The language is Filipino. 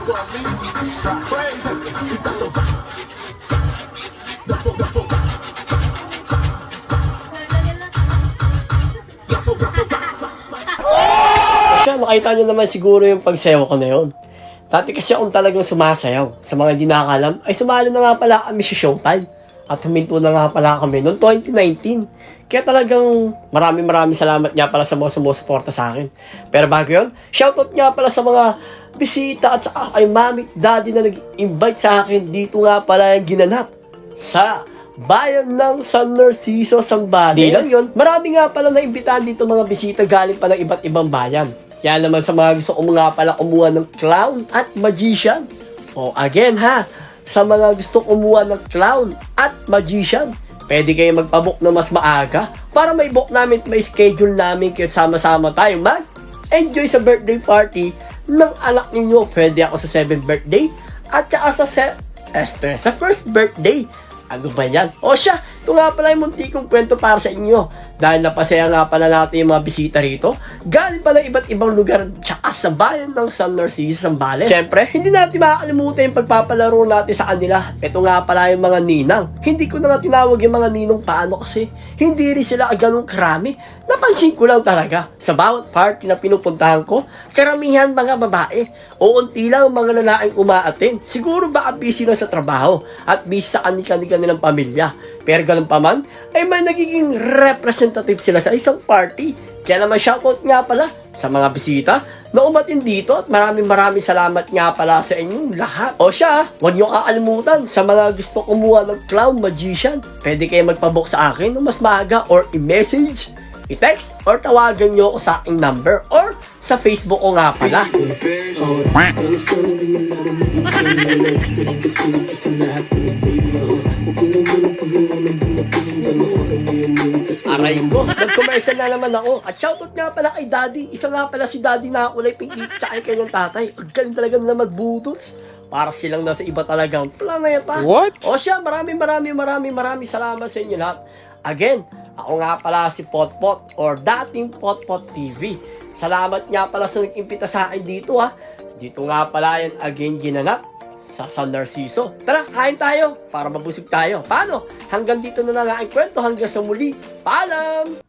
Siya, nakita nyo naman siguro yung pagsayaw ko na yun. Dati kasi akong talagang sumasayaw. Sa mga hindi nakakalam, ay sumali na nga pala kami sa Showtime. At huminto na nga pala kami noong 2019. Kaya talagang maraming salamat nga pala sa mga sumusuporta sa akin. Pero bago yun, shoutout nga pala sa mga bisita at saka kay mami, daddy na nag-invite sa akin. Dito nga pala yung ginanap sa bayan ng San Narciso, Zambales. Di lang yun, marami nga pala naimbitahan dito mga bisita galing pa ng iba't ibang bayan. Kaya naman sa mga gusto ko nga pala kumuha ng clown at magician. O again ha, sa mga gusto kumuha ng clown at magician, pwede kayo magpabook na mas maaga para may book namin at may schedule namin kaya sama-sama tayo mag-enjoy sa birthday party ng anak ninyo. Pwede ako sa 7th birthday at saka sa first birthday. Ano ba yan? O siya, ito nga pala yung muntikong kwento para sa inyo. Dahil napasaya nga pala natin yung mga bisita rito. Galing pala iba't ibang lugar tsaka sa bayan ng San Narciso, Zambales. Siyempre, hindi natin makakalimutan yung pagpapalaro natin sa kanila. Ito nga pala yung mga ninang. Hindi ko na nga tinawag yung mga ninong paano kasi hindi rin sila ganun karami. Napansin ko lang talaga sa bawat party na pinupuntahan ko, karamihan mga babae o unti lang mga lalaking umaatin. Siguro baka busy lang sa trabaho at busy sa kanilang pamilya. Pero ganun pa man, ay may nagiging representative sila sa isang party. Kaya naman shoutout nga pala sa mga bisita na umatin dito at maraming salamat nga pala sa inyong lahat. O siya, huwag niyo kakalimutan sa mga gusto kumuha ng clown magician. Pwede kayo magpabook sa akin ng mas maaga or i-message, i-text, or tawagan nyo ako sa aking number or sa Facebook ko nga pala. Aray ko, nag-commercial na naman ako. At shoutout nga pala kay Daddy. Isa nga pala si Daddy na kulay pink dito tsaka kay kanyang tatay. Ang galing talaga na magbudots. Para silang nasa iba talagang planeta. What? O siya, maraming salamat sa inyo lahat. Again, ako nga pala si Potpot or dating Potpot TV. Salamat nga pala sa nag-impita sa akin dito ha. Dito nga pala yan again ginanap sa San Narciso. Tara, kain tayo para mabusog tayo. Paano? Hanggang dito na lang ang kwento. Hanggang sa muli. Paalam!